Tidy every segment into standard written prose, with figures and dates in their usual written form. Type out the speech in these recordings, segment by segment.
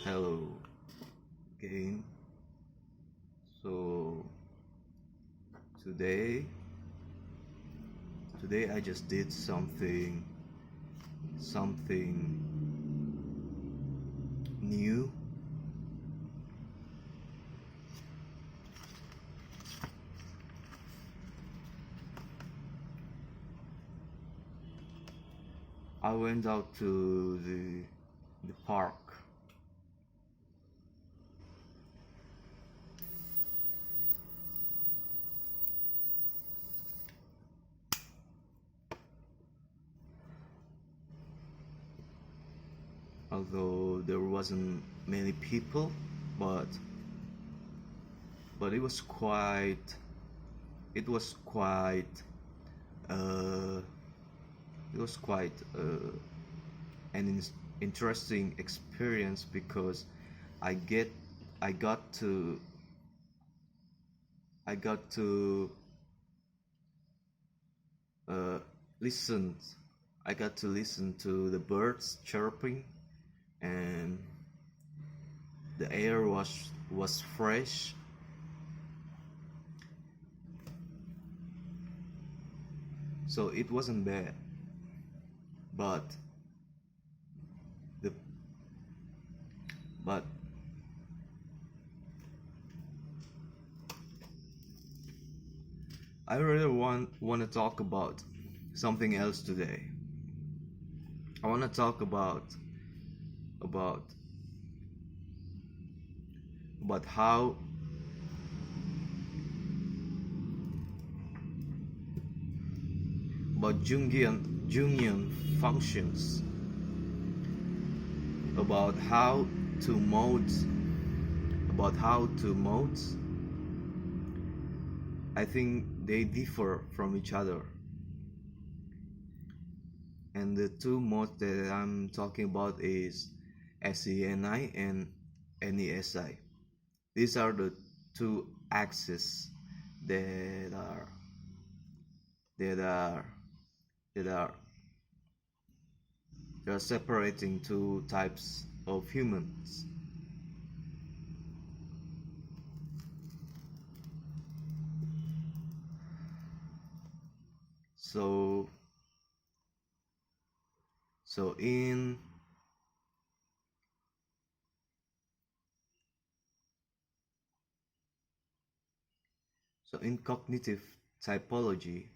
Hello again. So today today I just did something new. I went out to the park. Although there wasn't many people, but it was quite it was quite uh, it was quite an interesting experience because I get I got to I got to uh, listen I got to listen to the birds chirping, and the air was fresh. So it wasn't bad, but the but I really want to talk about something else today. I want to talk about how Jungian functions, about how to modes I think they differ from each other. And the two modes that I'm talking about is SENI and NESI. These are the two axes that are that are that are they are separating two types of humans. So in cognitive typology,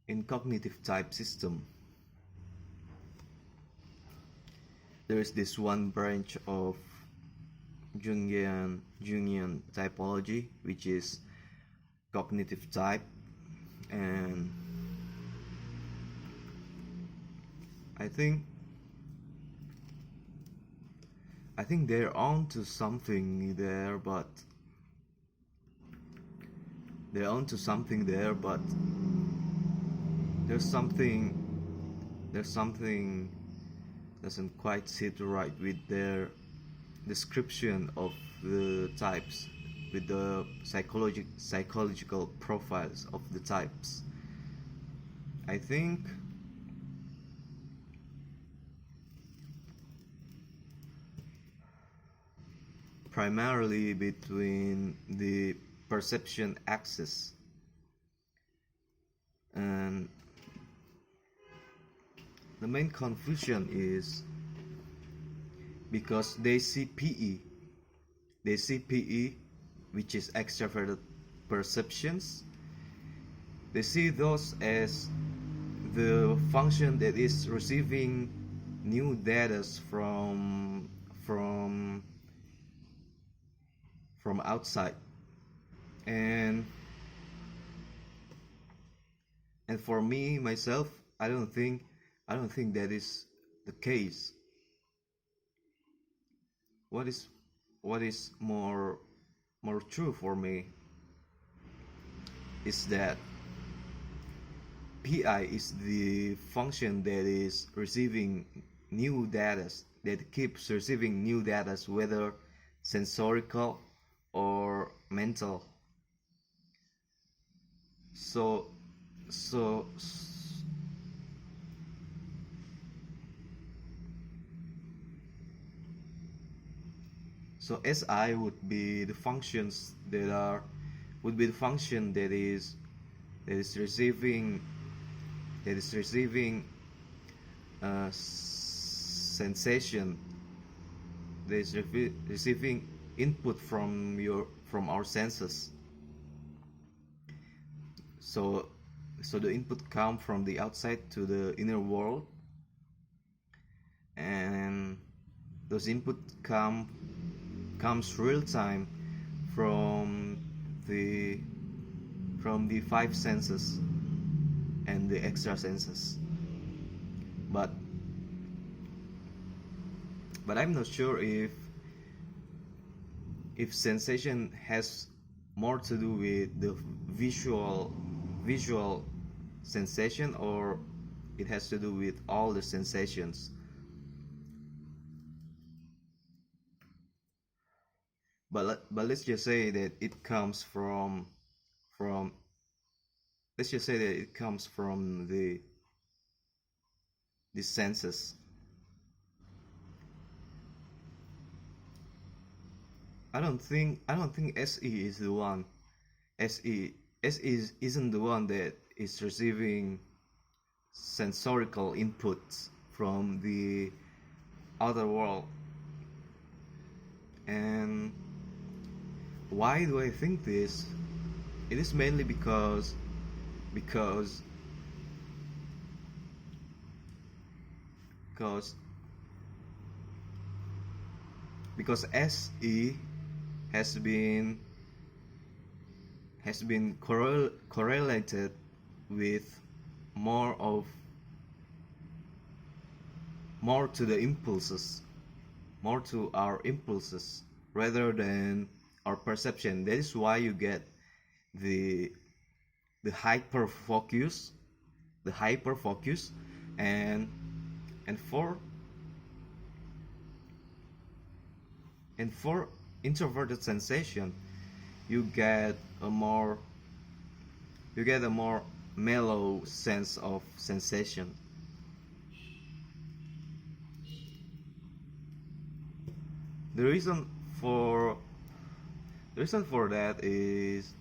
in cognitive type system, there is this one branch of Jungian typology, which is cognitive type, and I think they're on to something there, but there's something doesn't quite sit right with their description of the types, with the psychological profiles of the types. I think primarily between the perception axis and the main confusion is because they see PE, which is extroverted perceptions. They see those as the function that is receiving new data from outside, and for me myself, I don't think that is the case. What is more true for me is that PI is the function that is receiving new data, that keeps receiving new data, whether sensorical or mental. So So SI would be the functions that are would be the function that is receiving that is receiving sensation, that is receiving input from our senses. So the input come from the outside to the inner world, and those input comes real time from the five senses and the extra senses. But I'm not sure if sensation has more to do with the visual sensation, or it has to do with all the sensations. But let's just say that it comes from let's just say that it comes from the senses. I don't think SE is the one. SE isn't the one that is receiving sensorical inputs from the outer world. And why do I think this? It is mainly because because SE has been correlated with more to the impulses, more to our impulses rather than our perception. That is why you get the hyper focus, and for introverted sensation, you get a more mellow sense of sensation. The reason for that is,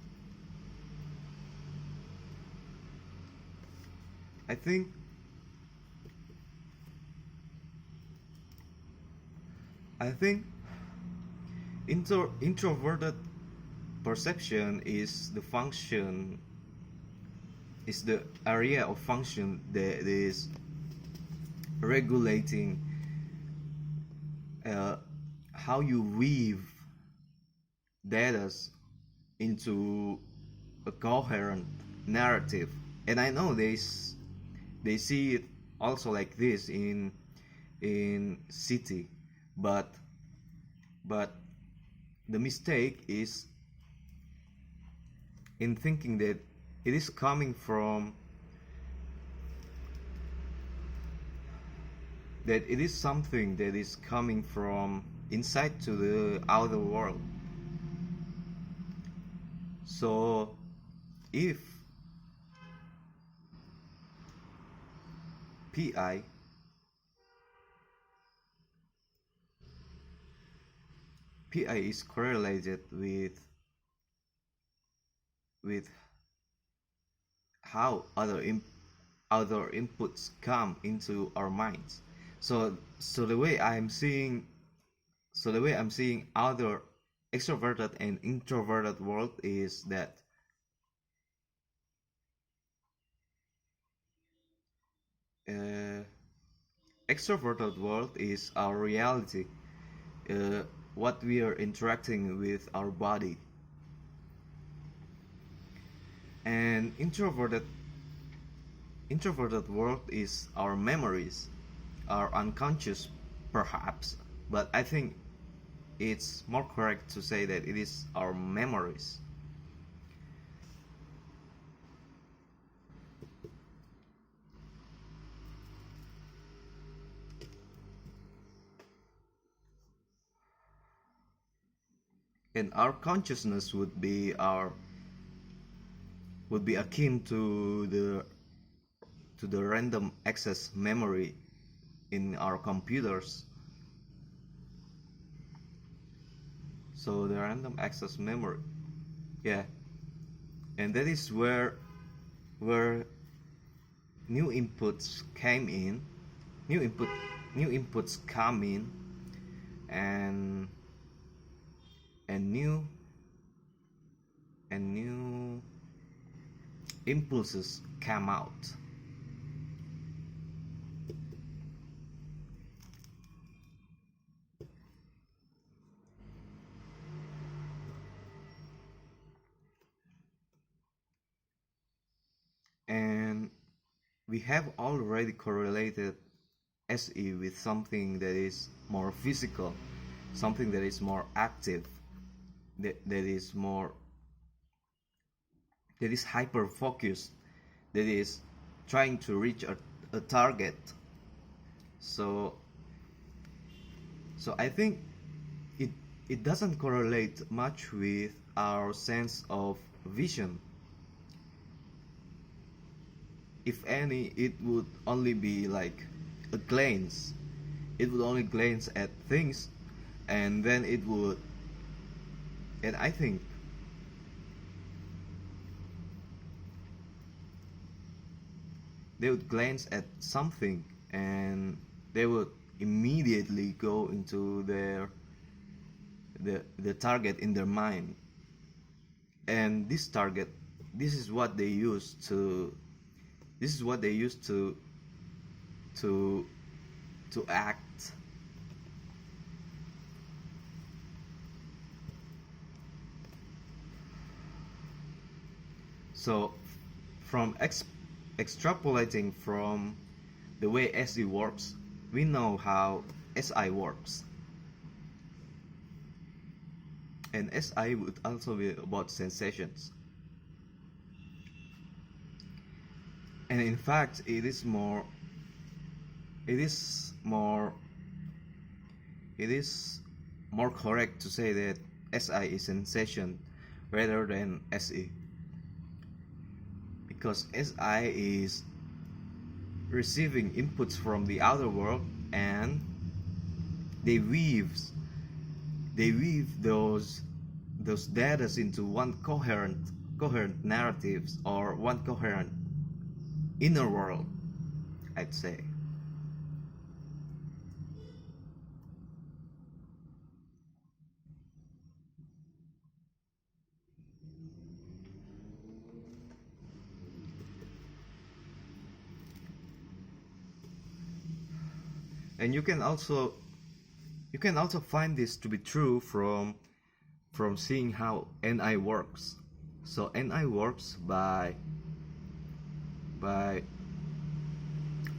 I think introverted perception is the area of function that is regulating how you weave data into a coherent narrative. And I know they see it also like this in city, but the mistake is in thinking that it is coming from something that is coming from inside to the outer world. So if PI is correlated with how other inputs come into our minds. So the way I'm seeing other extroverted and introverted world is that extroverted world is our reality, what we are interacting with our body, and introverted world is our memories, our unconscious perhaps, but I think it's more correct to say that it is our memories. And our consciousness would be akin to the random access memory in our computers. So the random access memory, yeah, and that is where new inputs came in, new input new inputs come in, and and new and new impulses come out. And we have already correlated SE with something that is more physical, something that is more active, that is hyper focused, that is trying to reach a target. So I think it it doesn't correlate much with our sense of vision. If any, it would only be like a glance. It would only glance at things, and then it would, and I think they would glance at something and they would immediately go into the target in their mind. And this target, this is what they use to to act. So from extrapolating from the way SE works, we know how SI works. And SI would also be about sensations. And in fact, it is more correct to say that SI is sensation rather than SE, because SI is receiving inputs from the outer world, and they weave those data into one coherent narratives, or one coherent inner world, I'd say. And you can also find this to be true from seeing how NI works. So NI works by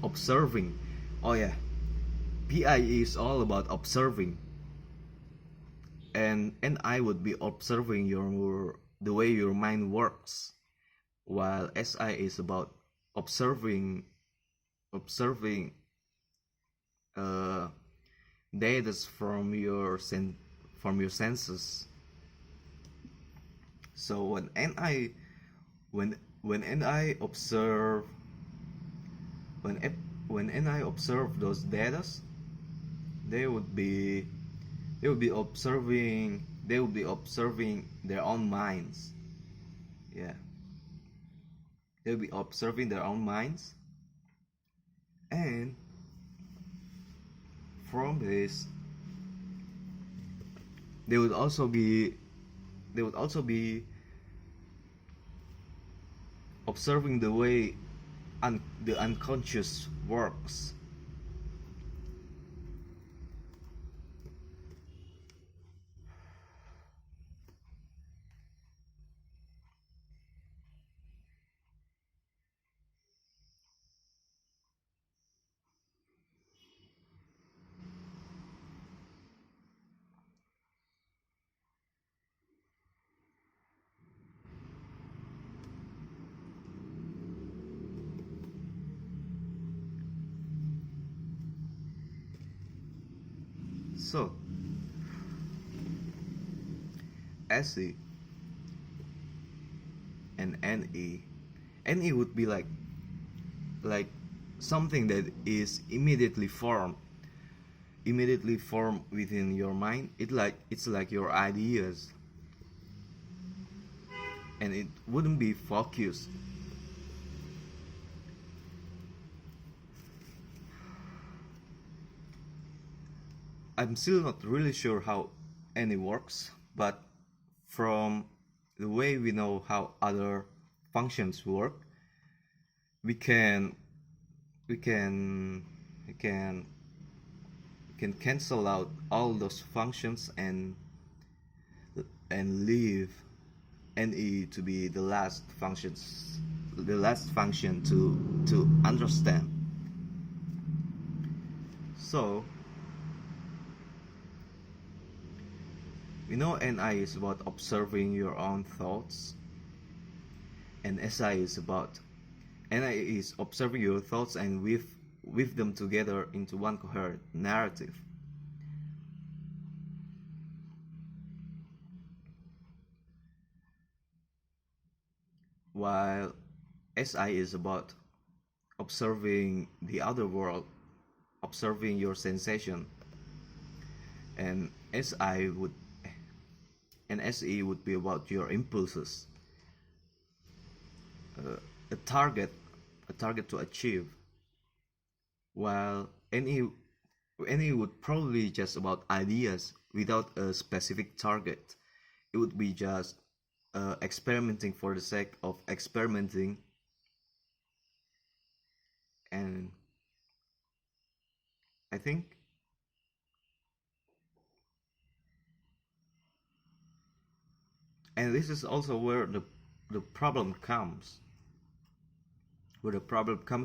observing. Oh yeah, PI is all about observing, and NI would be observing the way your mind works, while SI is about observing data from your senses. So when NI observe those data, they would be observing their own minds. Yeah, they'll be observing their own minds, and from this they would also be observing the way the unconscious works. So SE and NE would be like something that is immediately formed, immediately form within your mind. It's like your ideas, and it wouldn't be focused. I'm still not really sure how any works, but from the way we know how other functions work, we can we can we can cancel out all those functions and leave NE to be the last function to understand. So we know NI is about observing your own thoughts, and SI is about NI is observing your thoughts and weave them together into one coherent narrative. While SI is about observing the other world, observing your sensation, and SE would be about your impulses, a target to achieve. While NE would probably just about ideas without a specific target. It would be just experimenting for the sake of experimenting, and I think and this is also where the problem comes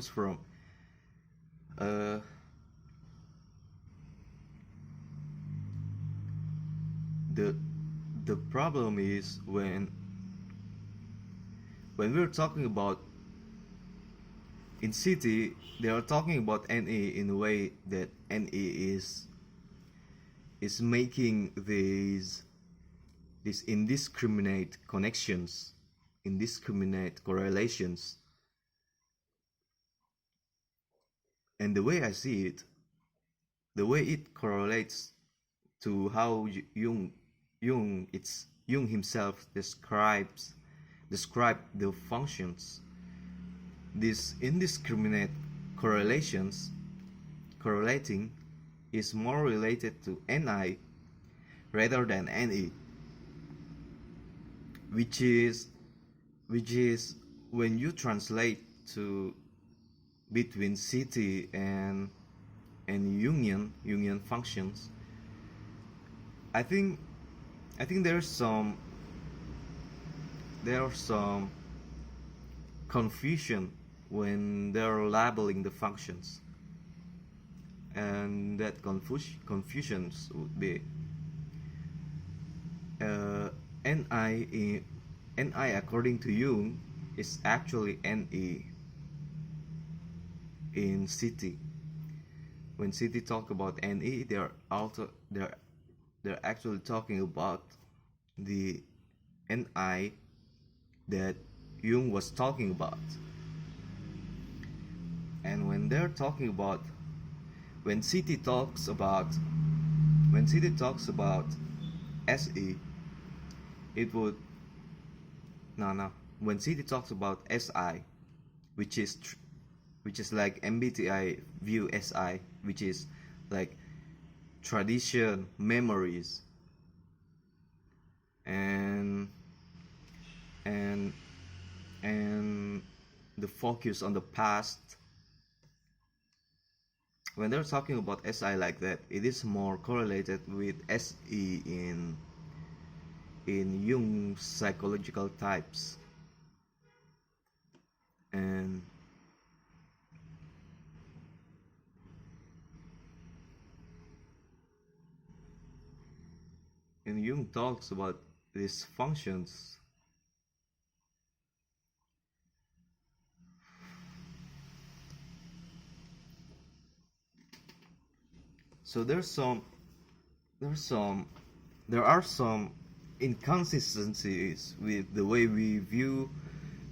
from. uh, the the problem is when we're talking about in city, they are talking about NE in a way that NE is making these indiscriminate connections, indiscriminate correlations. And the way I see it, the way it correlates to how Jung himself described the functions, these indiscriminate correlating is more related to NI rather than NE, which is when you translate to between city and Jungian functions. I think there's some confusion when they're labeling the functions, and that confusions would be NI according to Jung is actually NE in city. When city talk about NE, they're actually talking about the NI that Jung was talking about. And when city talks about SE, it would when city talks about SI, which is like MBTI view SI, which is like tradition, memories, and the focus on the past. When they're talking about SI like that, it is more correlated with SE in Jung's psychological types. And Jung talks about these functions. So there are some inconsistencies with the way we view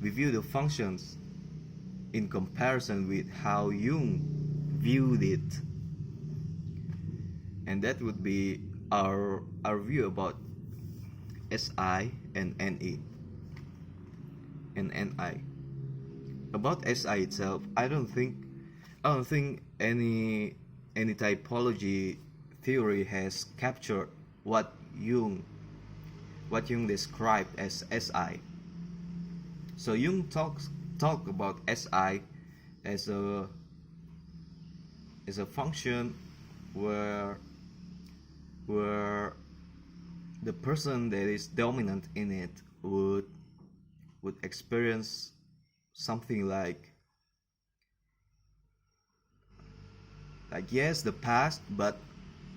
the functions in comparison with how Jung viewed it. And that would be our view about SI and NE and NI. About SI itself, I don't think any typology theory has captured what Jung described as SI. So Jung talk about SI as a function where the person that is dominant in it would experience something like yes, the past, but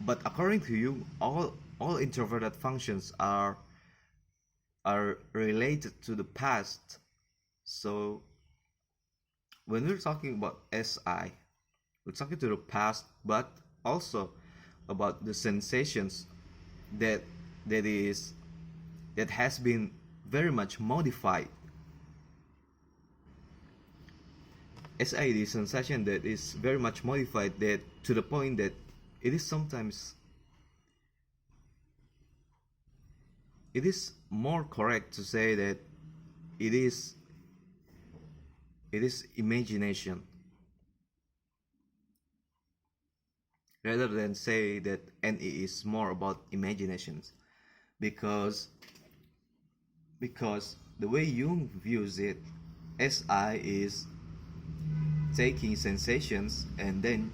according to you, all introverted functions are related to the past. So when we're talking about SI, we're talking to the past, but also about the sensations that has been very much modified. SI is sensation that is very much modified, that to the point that it is more correct to say that it is imagination, rather than say that NE is more about imaginations, because the way Jung views it, SI is taking sensations and then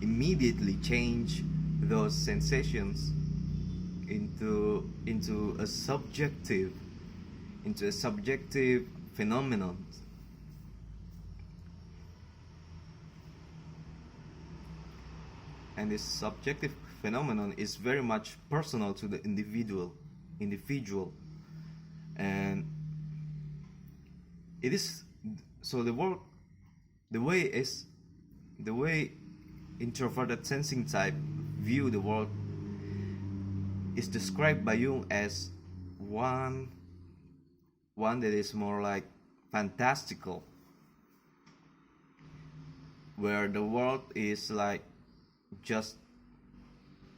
immediately change those sensations into a subjective phenomenon. And this subjective phenomenon is very much personal to the individual, and it is so the way introverted sensing type view the world is described by Jung as one that is more like fantastical, where the world is like just,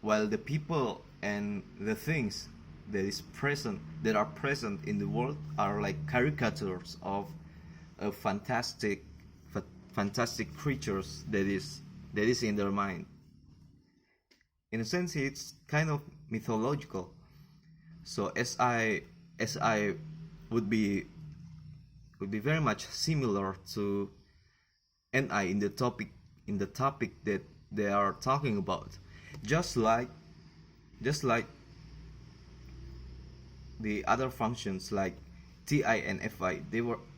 while the people and the things that are present in the world are like caricatures of fantastic creatures that is in their mind. In a sense, it's kind of mythological. So SI would be very much similar to NI in the topic that they are talking about. Just like the other functions like TI and FI,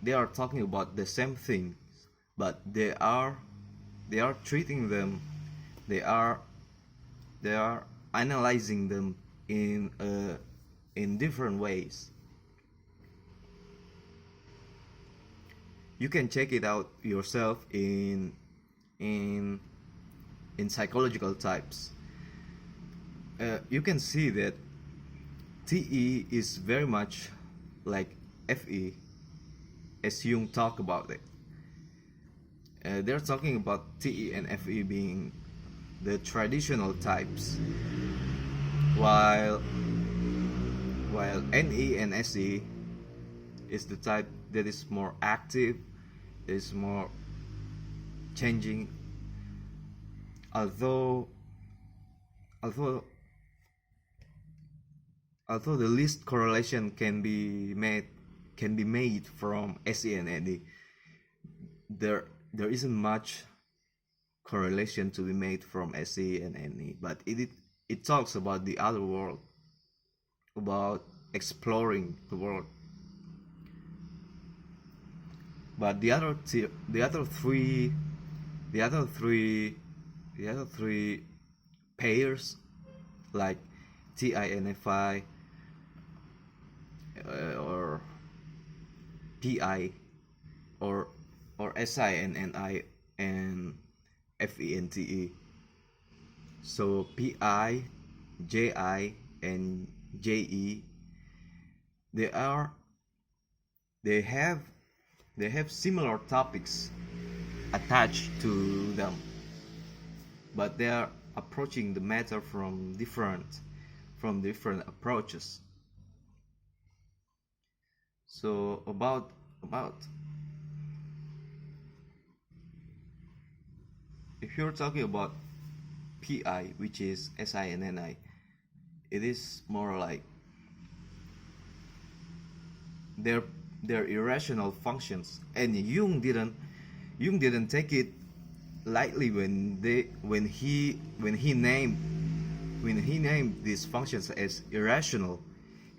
they are talking about the same thing, but they are treating them, they are analyzing them in different ways. You can check it out yourself in psychological types. You can see that TE is very much like FE, as Jung talk about it. They're talking about TE and FE being the traditional types, while NE and SE is the type that is more active, is more changing. Although the least correlation can be made from SE and NE, there isn't much correlation to be made from SE and NE, but it talks about the other world, about exploring the world. But the other three pairs, like TI and FI, or PI, or SI and NI, and FE and TE. So PI, JI, and JE, they have similar topics attached to them, but they approaching the matter from different approaches. So about if you're talking about PI, which is SI and NI, it is more like they're irrational functions, and Jung didn't take it lightly when he named these functions as irrational.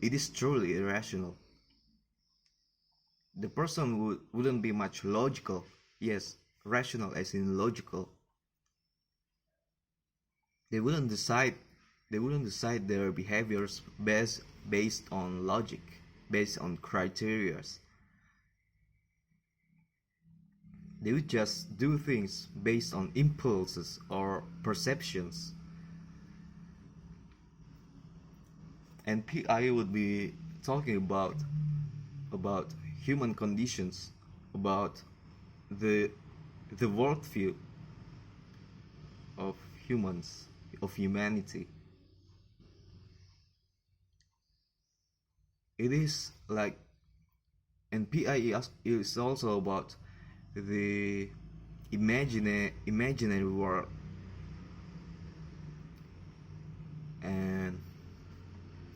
It is truly irrational. The person wouldn't be much logical. Yes, rational as in logical. They wouldn't decide their behaviors based on logic, based on criteria. They would just do things based on impulses or perceptions. And PI would be talking about human conditions, about the worldview of humans, of humanity. It is like, and PI is also about the imaginary world. And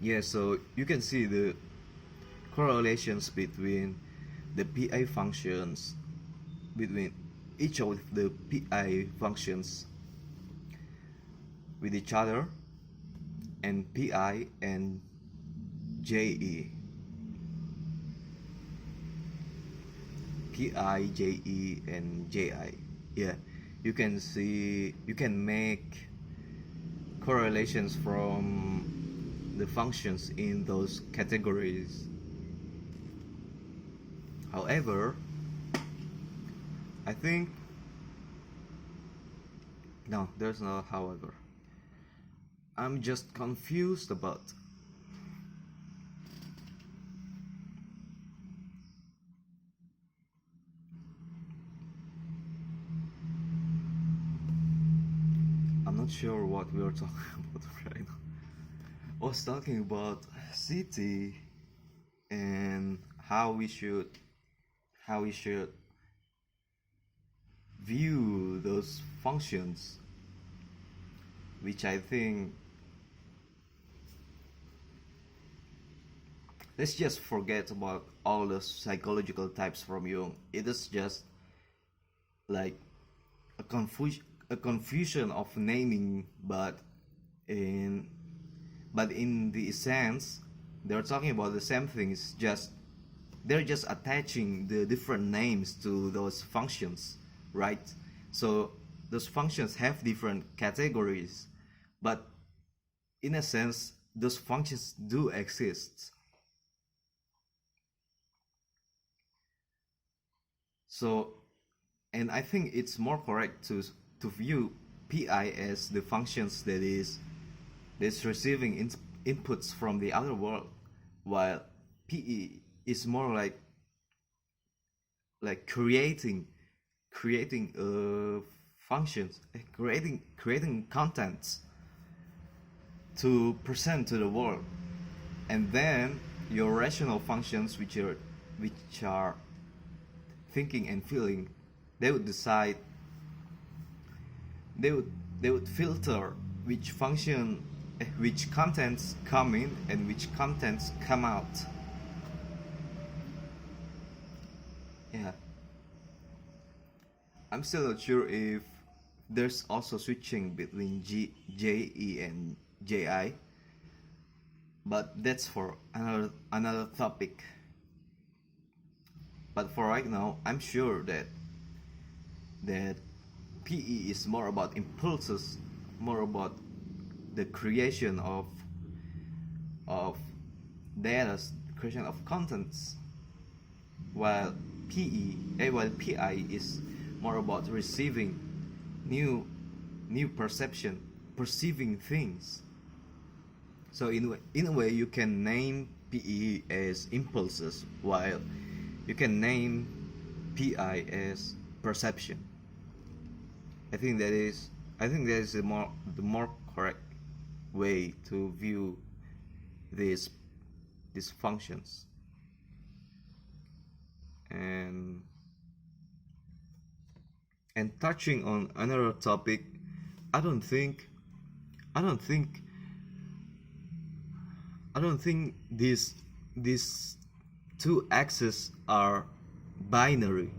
yeah, so you can see the correlations between the PI functions, between each of the PI functions with each other, and PI and JE. PI, JE, and JI. Yeah, you can make correlations from the functions in those categories. However, I think no, there's no however. I'm just confused about I'm not sure what we are talking about right now. I was talking about city and how we should view those functions, which I think, let's just forget about all the psychological types from Jung. It is just like a confusion of naming, but in the essence they're talking about the same thing. It's just they're just attaching the different names to those functions, right? So those functions have different categories, but in a sense those functions do exist. So, and I think it's more correct to view PI as the functions that's receiving inputs from the other world, while PE is more like creating functions, creating contents to present to the world. And then your rational functions, which are thinking and feeling, they would decide, they would filter which contents come in and which contents come out. Yeah, I'm still not sure if there's also switching between JE and JI, but that's for another topic. But for right now, I'm sure that PE is more about impulses, more about the creation of data, creation of contents, while PI is more about receiving new perceiving things. So in a way you can name PE as impulses, while you can name PI as perception. I think that is I think that is the more correct way to view these these functions. And touching on another topic, I don't think I don't think I don't think these two axes are binary.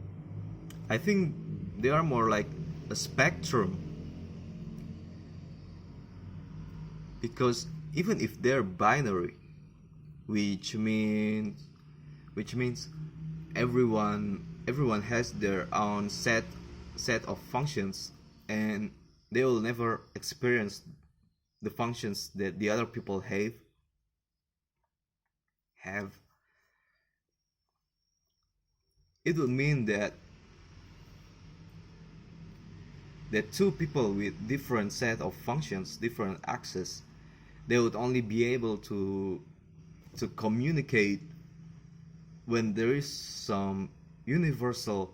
I think they are more like a spectrum, because even if they're binary, which means everyone has their own set of functions, and they will never experience the functions that the other people have. It would mean that two people with different set of functions, different axes, they would only be able to communicate when there is some universal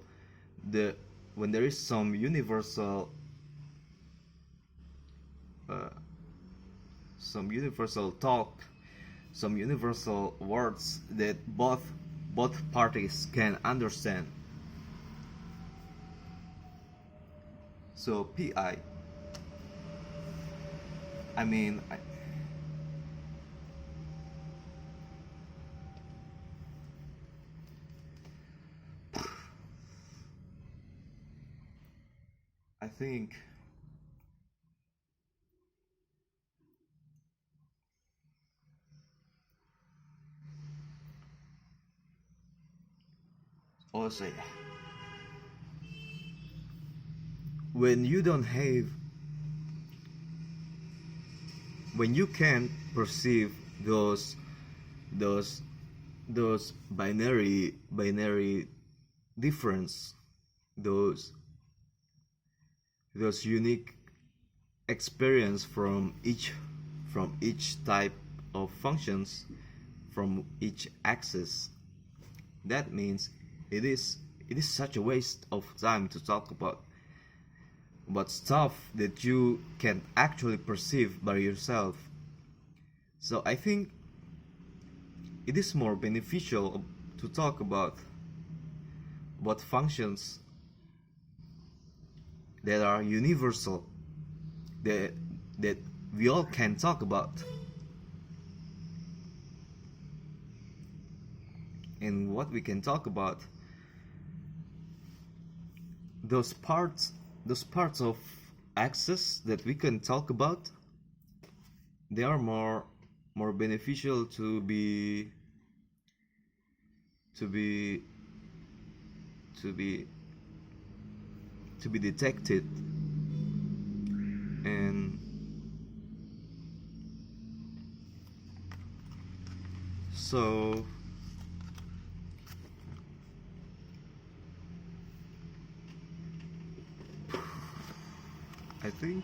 some universal talk, some universal words that both parties can understand. So PI, I mean, I think also, when you don't have when you can't perceive those binary difference, those unique experience from each type of functions, from each axis, that means it is such a waste of time to talk about stuff that you can actually perceive by yourself. So I think it is more beneficial to talk about functions that are universal, that we all can talk about. And what we can talk about, those parts of access that we can talk about, they are more beneficial to be detected. And so I think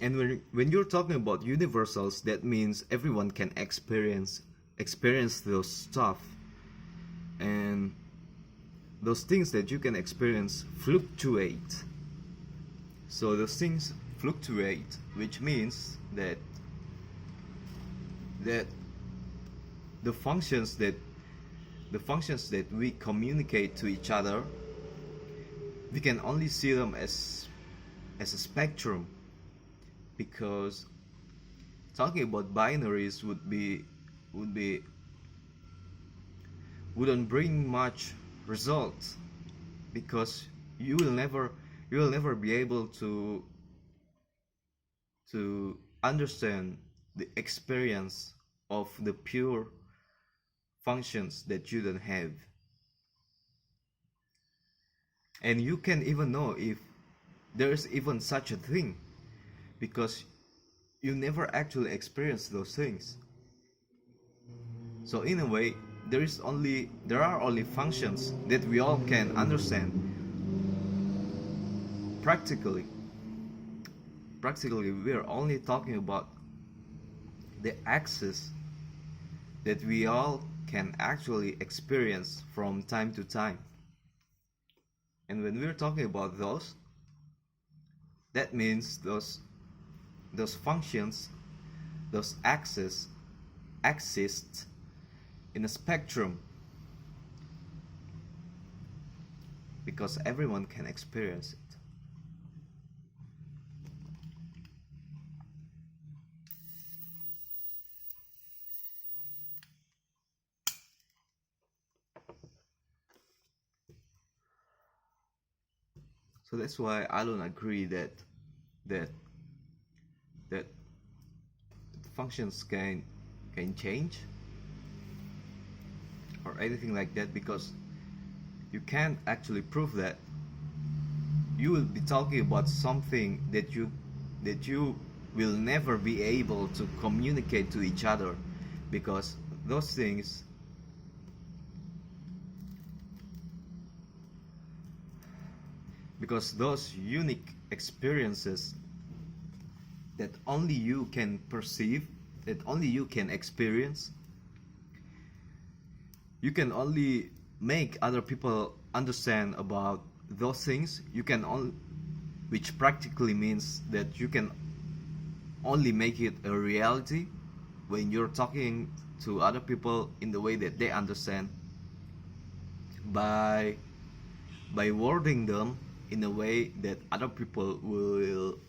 and when you're talking about universals, that means everyone can experience those stuff, and those things that you can experience fluctuate. So those things fluctuate, which means that the functions that we communicate to each other, we can only see them as a spectrum, because talking about binaries wouldn't bring much results, because you will never be able to understand the experience of the pure functions that you don't have. And you can't even know if there is even such a thing, because you never actually experience those things. So in a way, there are only functions that we all can understand. Practically we are only talking about the axis that we all can actually experience from time to time. And when we're talking about those, that means those functions, those axes exist in a spectrum, because everyone can experience it. So that's why I don't agree that that functions can change or anything like that, because you can't actually prove that. You will be talking about something that you will never be able to communicate to each other, because those things those unique experiences that only you can perceive, that only you can experience, you can only make other people understand about those things. You can only, which practically means that you can only make it a reality when you're talking to other people in the way that they understand, by wording them in a way that other people will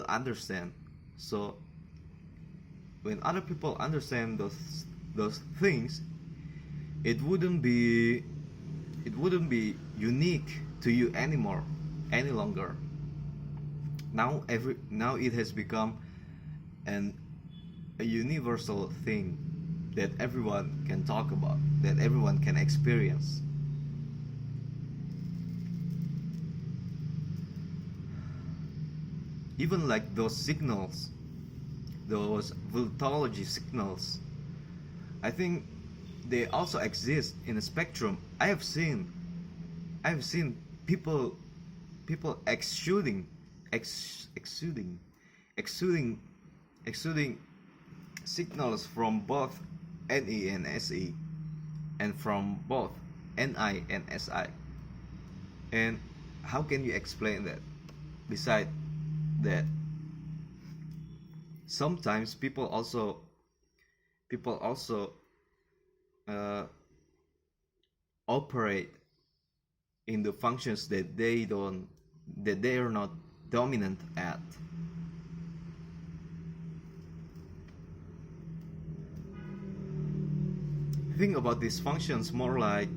understand. So when other people understand those things, it wouldn't be unique to you anymore, any longer. Now it has become a universal thing that everyone can talk about, that everyone can experience. Even like those signals, those voltology signals, I think they also exist in a spectrum. I have seen people exuding signals from both NE and SE, and from both NI and SI. And how can you explain that? Besides that, sometimes people also operate in the functions that they are not dominant at. Think about these functions more like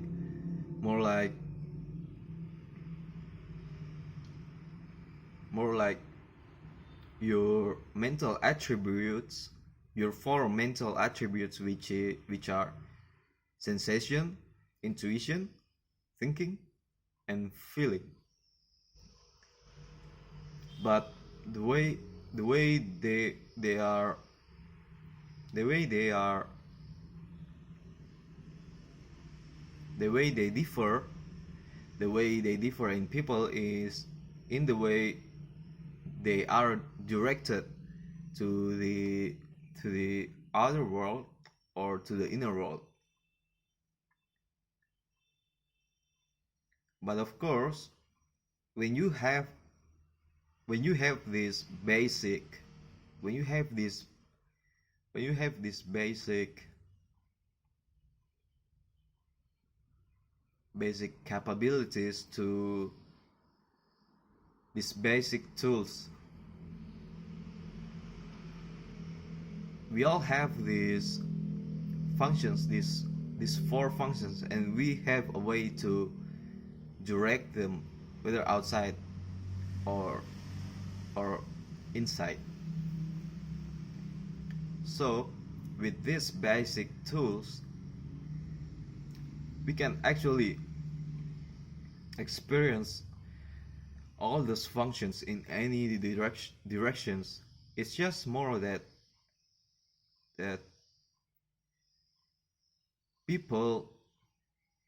your mental attributes, your four mental attributes, which are sensation, intuition, thinking, and feeling. But the way they are the way they differ in people is in the way they are directed to the outer world or to the inner world. But of course, when you have this basic capabilities, to these basic tools, we all have these functions, these four functions, and we have a way to direct them, whether outside or inside. So with these basic tools, we can actually experience all those functions in any directions. It's just more that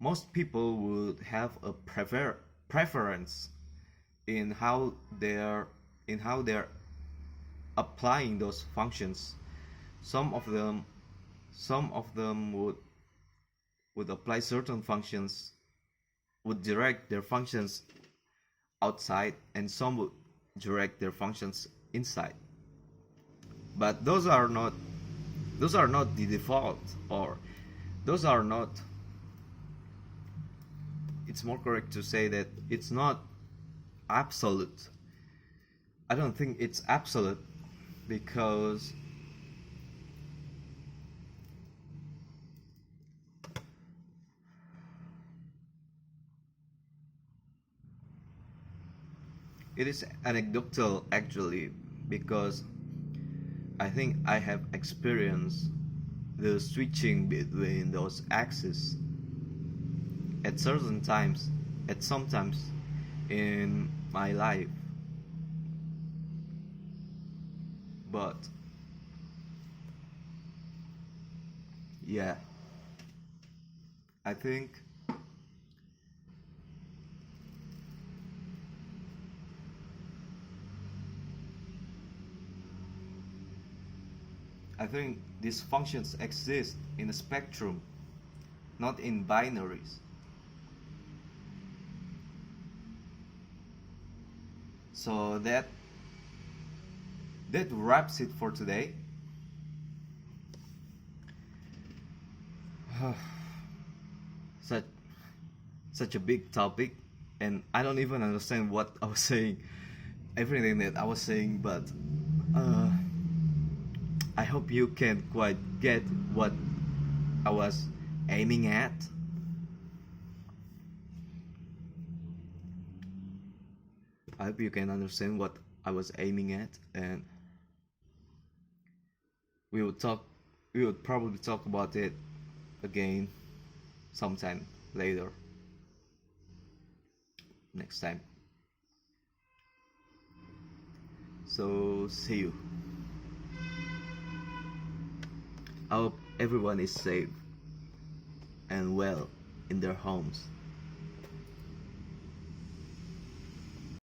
most people would have a preference in how they're applying those functions. Some of them would apply certain functions, would direct their functions outside, and some would direct their functions inside. But those are not the default, or those are not, it's more correct to say that it's not absolute. I don't think it's absolute, because it is anecdotal actually, because I think I have experienced the switching between those axes at certain times, at sometimes in my life. But yeah, I think these functions exist in a spectrum, not in binaries. So that wraps it for today. Such a big topic, and I don't even understand what I was saying, everything that I was saying, but I hope you can quite get what I was aiming at. I hope you can understand what I was aiming at, and we would probably talk about it again sometime later, next time. So see you. I hope everyone is safe and well in their homes.